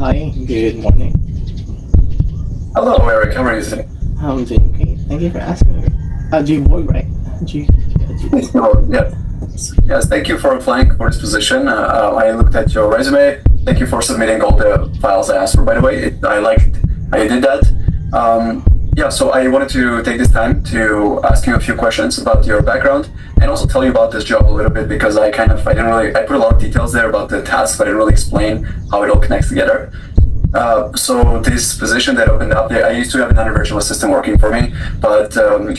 Hi, good morning. Hello, Eric. How are you today? I'm doing great. Thank you for asking me. G Borg, right? G. Yeah, G. Oh, yes. Yes, thank you for applying for this position. I looked at your resume. Thank you for submitting all the files I asked for. By the way, I liked how you did that. Yeah, so I wanted to take this time to ask you a few questions about your background and also tell you about this job a little bit because I put a lot of details there about the tasks, but I didn't really explain how it all connects together. So this position that opened up, I used to have another virtual assistant working for me, but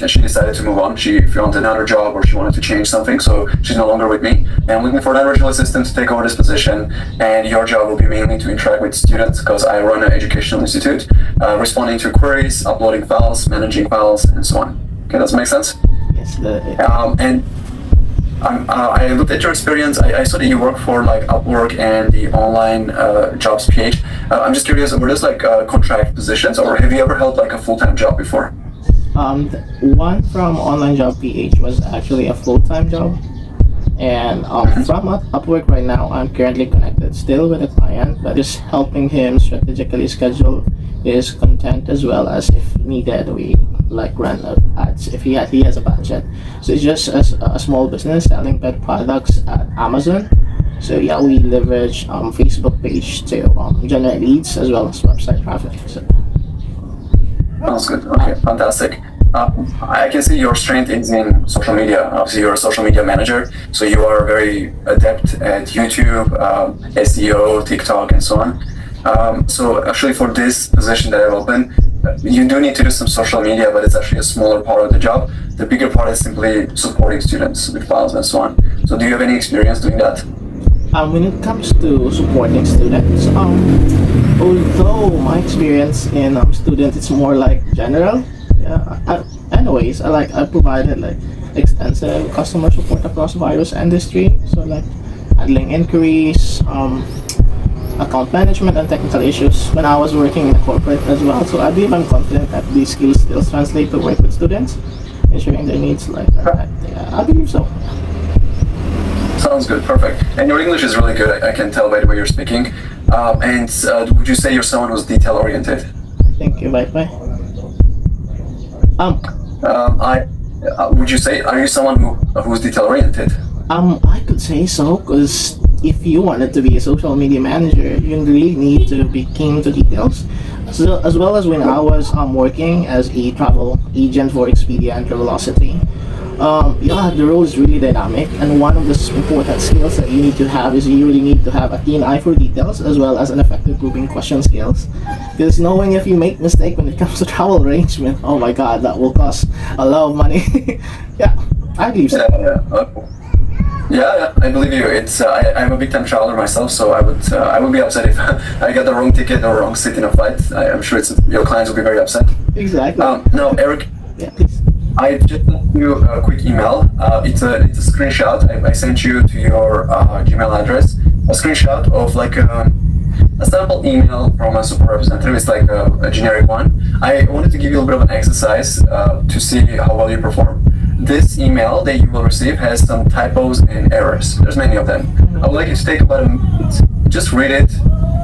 she decided to move on. She found another job or she wanted to change something, so she's no longer with me. And I'm looking for another virtual assistant to take over this position. And your job will be mainly to interact with students because I run an educational institute, responding to queries, uploading files, managing files, and so on. Okay, does that make sense? Yes, And I looked at your experience. I saw that you work for like Upwork and the online jobs page. I'm just curious, were those like contract positions, or have you ever held like a full-time job before? One from Online Job PH was actually a full-time job, and from Upwork right now, I'm currently connected still with a client, but just helping him strategically schedule his content as well as if needed, we like run ads if he has a budget. So it's just a small business selling pet products at Amazon. So yeah, we leverage Facebook page to generate leads as well as website traffic. So Sounds good. Okay, fantastic. I can see your strength is in social media. Obviously, you're a social media manager, so you are very adept at YouTube, SEO, TikTok, and so on. So actually, for this position that I've opened, you do need to do some social media, but it's actually a smaller part of the job. The bigger part is simply supporting students with files and so on. So do you have any experience doing that? when it comes to supporting students, although my experience in students it's more like general. Yeah. Anyways, I provided like extensive customer support across various industry. So like handling inquiries, account management and technical issues when I was working in corporate as well. So I believe I'm confident that these skills still translate to work with students, ensuring their needs like that. Yeah, I believe so. Sounds good, perfect. And your English is really good, I can tell by the way you're speaking. And would you say you're someone who's detail oriented? Thank you. Bye bye. Would you say, are you someone who's detail oriented? I could say so, because if you wanted to be a social media manager, you really need to be keen to details. So, as well as when I was working as a travel agent for Expedia and Travelocity, yeah, the role is really dynamic, and one of the important skills that you need to have is you really need to have a keen eye for details as well as an effective grouping question skills. Because knowing if you make mistake when it comes to travel arrangement, oh my god, that will cost a lot of money. Yeah, I believe so. Yeah, I believe you. I'm a big time traveler myself, so I would be upset if I got the wrong ticket or wrong seat in a flight. I'm sure your clients will be very upset. Exactly. No, Eric, Yeah, please. I just sent you a quick email. It's a screenshot. I sent you to your Gmail address a screenshot of like a sample email from a support representative. It's like a generic one. I wanted to give you a little bit of an exercise to see how well you perform. This email that you will receive has some typos and errors. There's many of them. I would like you to take about a minute, just read it,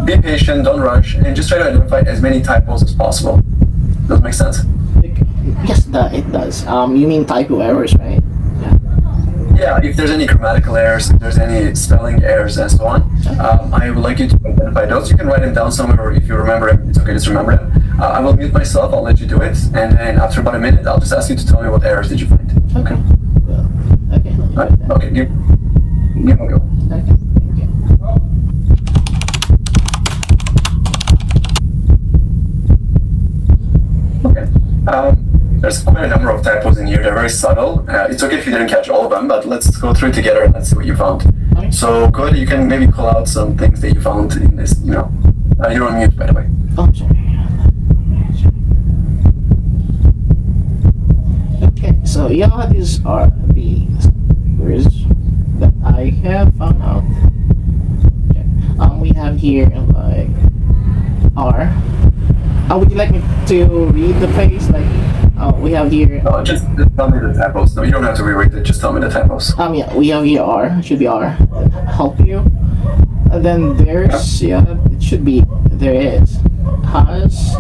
be patient, don't rush, and just try to identify as many typos as possible. Does it make sense? Yes, it does. You mean typo errors, right? Yeah, if there's any grammatical errors, if there's any spelling errors, and so on, I would like you to identify those. You can write them down somewhere, or if you remember them, it's okay, just remember them. I will mute myself, I'll let you do it, and then after about a minute, I'll just ask you to tell me what errors did you find. Okay. Well, okay. Right? Okay, give me a go. Okay. Okay. There's quite a number of typos in here. They're very subtle. It's okay if you didn't catch all of them, but let's go through it together and let's see what you found. Okay. So go ahead, you can maybe call out some things that you found in this email. You're on mute, by the way. Oh, sorry. Okay, so yeah, these are the words that I have found out. Okay. We have here like R. Would you like me to read the phrase? Like, we have here. Oh, just tell me the typos. No, you don't have to reread it. Just tell me the typos. Yeah, we have here R. Should be R. Help you. And then there's, yeah, it should be, there is has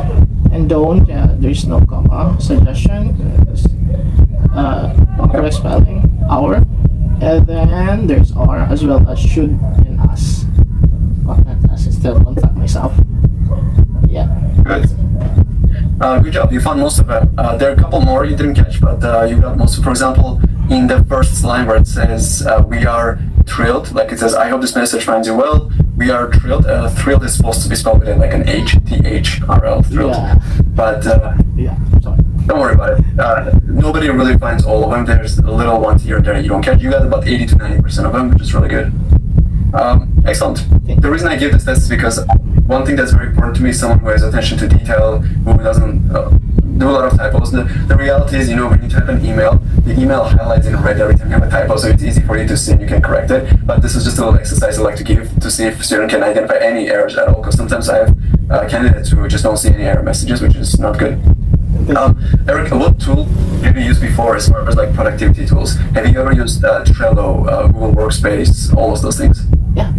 and don't, there's no comma. Suggestion is correct spelling, our. And then there's are as well as should and us. Contact us instead of contact myself. Yeah. Good. Good job. You found most of them. There are a couple more you didn't catch, but you got most of. For example, in the first line where it says "we are thrilled," like it says, "I hope this message finds you well." We are thrilled. Thrilled is supposed to be spelled with like an H, THRL, thrilled. Yeah. But Yeah. Sorry. don't worry about it. Nobody really finds all of them. There's a little ones here and there you don't catch. You got about 80 to 90% of them, which is really good. Excellent. The reason I give this test is because one thing that's very important to me is someone who has attention to detail, who doesn't do a lot of typos. The reality is, when you type an email, the email highlights in red every time you have a typo, so it's easy for you to see and you can correct it. But this is just a little exercise I like to give to see if a student can identify any errors at all, because sometimes I have candidates who just don't see any error messages, which is not good. Eric, what tool have you used before as far as like productivity tools? Have you ever used Trello, Google Workspace, all of those things? Yeah,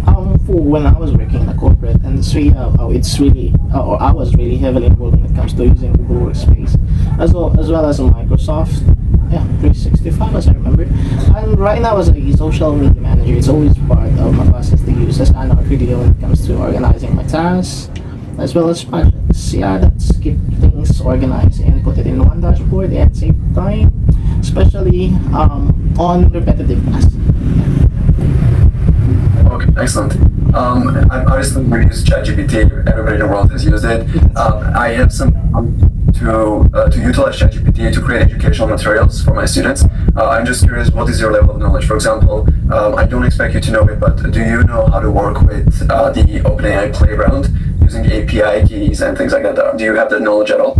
for when I was working in the corporate industry, it's really, or I was really heavily involved when it comes to using Google Workspace, as well as Microsoft, 365 as I remember. And right now as a social media manager, it's always part of my process to use Asana Video when it comes to organizing my tasks, as well as projects. Yeah, that's keep things organized and put it in one dashboard and save time, especially on repetitive tasks. Okay, excellent. I've obviously used ChatGPT. Everybody in the world has used it. I have some to utilize ChatGPT to create educational materials for my students. I'm just curious, what is your level of knowledge? For example, I don't expect you to know it, but do you know how to work with the OpenAI Playground using API keys and things like that? Do you have that knowledge at all?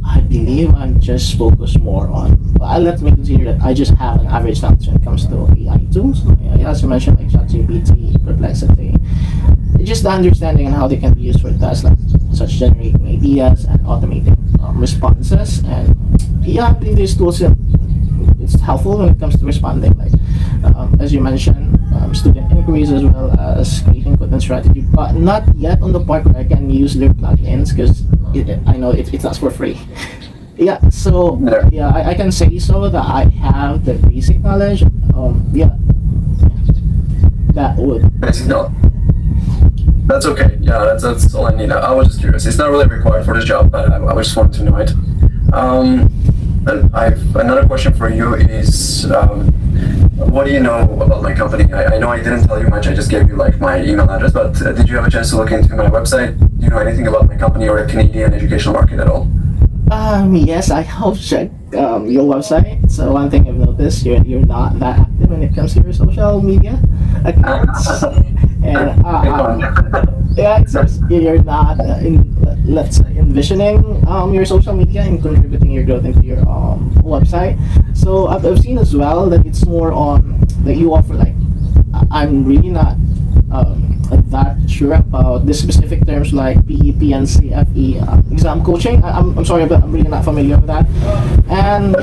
I believe I'm just focused more on. Let me consider that I just have an average knowledge when it comes to AI tools. As you mentioned, like ChatGPT, Perplexity, just the understanding on how they can be used for tasks like such generating ideas and automating responses. And yeah, I believe these tools, it's helpful when it comes to responding, like as you mentioned, student inquiries as well as creating content strategy, but not yet on the part where I can use their plugins because I know it's not for free. Yeah, so yeah, I can say so that I have the basic knowledge. Yeah, that would. Basic knowledge. That's okay. Yeah, that's all I need. I was just curious. It's not really required for this job, but I just wanted to know it. And I've another question for you is, what do you know about my company? I know I didn't tell you much. I just gave you like my email address, but did you have a chance to look into my website? Do you know anything about my company or the Canadian educational market at all? Yes, I have checked your website. So one thing I've noticed, you're not that active when it comes to your social media accounts. And yeah, it seems you're not let's say envisioning your social media and contributing your growth into your website. So I've seen as well that it's more on that you offer like I'm really not that sure about the specific terms like PEP and CFE exam coaching. I'm sorry, but I'm really not familiar with that. And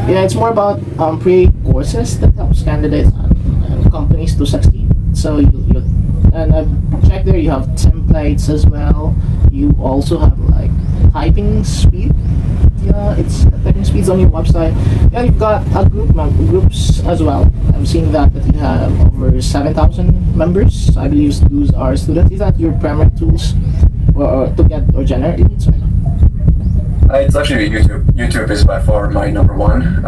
yeah, it's more about pre courses that helps candidates and companies to succeed. So you and I've checked there. You have templates as well. You also have like typing speed. Yeah, it's typing speeds on your website. Yeah, you've got a groups as well. I'm seeing that you have over 7,000 members. I believe those are students. Is that your primary tools or to get or generate leads? It's actually YouTube. YouTube is by far my number one.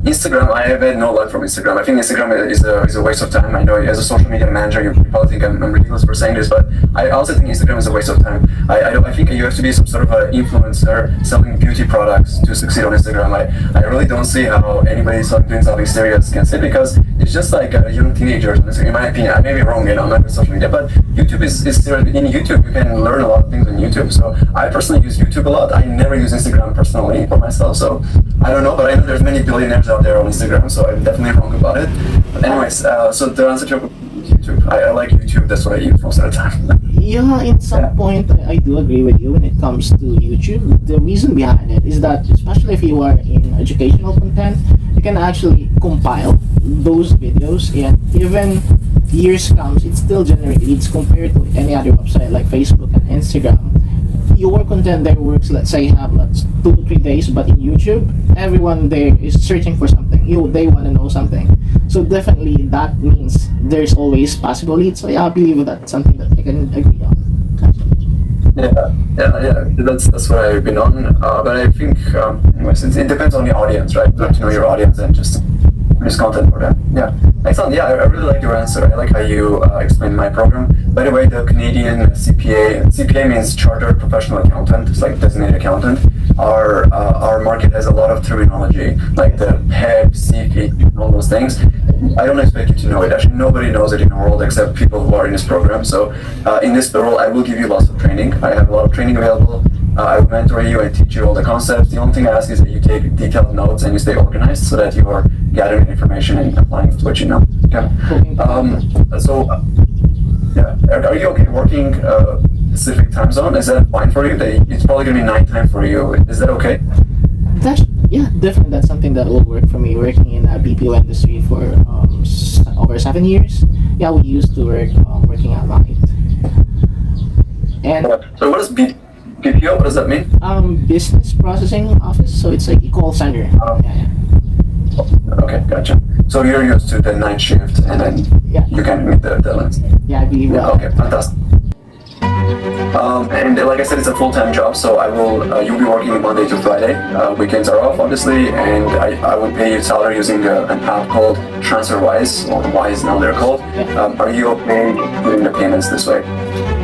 Instagram, I have had no luck from Instagram. I think Instagram is a waste of time. I know as a social media manager, you probably think I'm ridiculous for saying this, but I also think Instagram is a waste of time. I think you have to be some sort of an influencer selling beauty products to succeed on Instagram. I really don't see how anybody doing something serious can say, because it's just like young teenagers. In my opinion, I may be wrong, I'm not with social media, but YouTube is serious. In YouTube, you can learn a lot of things on YouTube. So I personally use YouTube a lot. I never use Instagram personally for myself, so I don't know, but I know there's many billionaires out there on Instagram, so I'm definitely wrong about it. But anyways, so the answer to YouTube, I like YouTube. That's what I use most of the time. Yeah, in some point, I do agree with you when it comes to YouTube. The reason behind it is that, especially if you are in educational content, you can actually compile those videos and even years comes, it still generates leads compared to any other website like Facebook and Instagram. Your content there works, let's say you have 2 to 3 days, but in YouTube, everyone there is searching for something. They want to know something. So definitely that means there's always possible leads. So yeah, I believe that's something that I can agree on. Yeah. That's what I've been on. But I think, anyways, it depends on the audience, right? You have to know your audience and just produce content for them. Yeah, excellent. Yeah, I really like your answer. I like how you explained my program. By the way, the Canadian CPA means Chartered Professional Accountant. It's like designated accountant. Our market has a lot of terminology, like the PEG, CFP, all those things. I don't expect you to know it. Actually, nobody knows it in the world except people who are in this program. So in this role, I will give you lots of training. I have a lot of training available. I will mentor you and teach you all the concepts. The only thing I ask is that you take detailed notes and you stay organized so that you are gathering information and applying to what you know. Okay. Are you okay working Pacific time zone? Is that fine for you? It's probably going to be nighttime for you. Is that okay? Definitely that's something that will work for me. Working in a BPO industry for over 7 years. Yeah, we used to working at night. And so what is BPO? What does that mean? Business processing office. So it's like a call center. Okay, gotcha. So you're used to the night shift, and then you can meet the deadlines. Yeah, I believe that. Okay, fantastic. And like I said, it's a full-time job, so you'll be working Monday to Friday. Weekends are off, obviously, and I will pay you salary using an app called TransferWise, or Wise now they're called. Are you okay doing the payments this way?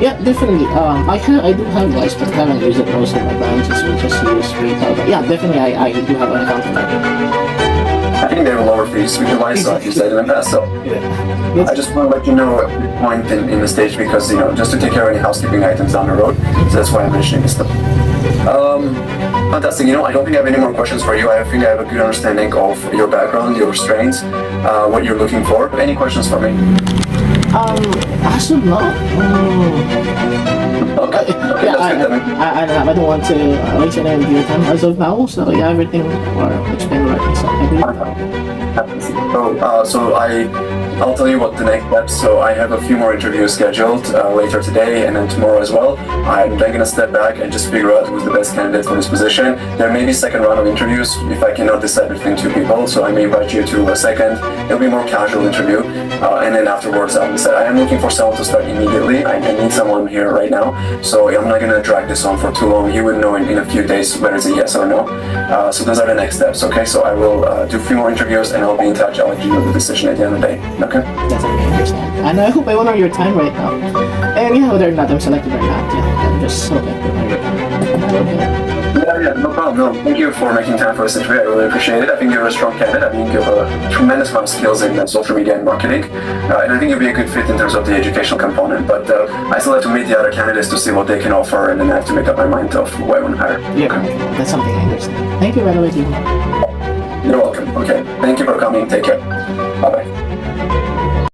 Yeah, definitely. I do have Wise, but I haven't used it most of my branches. We just use PayPal. But yeah, definitely, I do have an account for that. I think they have lower fees with Wise, so I've used that in the past. So I just want to let you know at this point in the stage, because just to take care of any housekeeping items down the road. So that's why I'm mentioning this stuff. Fantastic. I don't think I have any more questions for you. I think I have a good understanding of your background, your strengths, what you're looking for. Any questions for me? As of now, I don't want to waste any of your time as of now. So yeah, everything explained right. So I believe. I'll tell you what the next steps. So I have a few more interviews scheduled later today and then tomorrow as well. I'm then gonna step back and just figure out who's the best candidate for this position. There may be second round of interviews if I cannot decide between 2 people. So I may invite you to a second. It'll be more casual interview, and then afterwards I'll decide. I am looking for someone to start immediately. I need someone here right now. So I'm not gonna drag this on for too long. You would know in a few days whether it's a yes or no. So those are the next steps. Okay. So I will do a few more interviews and I'll be in touch. I'll let you know the decision at the end of the day. Okay. Yes, I understand. And I hope I honor your time right now. And yeah, whether or not I'm selected or not, I'm just so thankful for your time. Yeah, no problem. No, thank you for making time for this interview. I really appreciate it. I think you're a strong candidate. I think you have a tremendous amount of skills in social media and marketing. And I think you'll be a good fit in terms of the educational component. But I still have to meet the other candidates to see what they can offer, and then I have to make up my mind of who I want to hire. Yeah, okay. That's something I understand. Thank you, by the way, team. You're welcome. Okay. Thank you for coming. Take care. Bye-bye.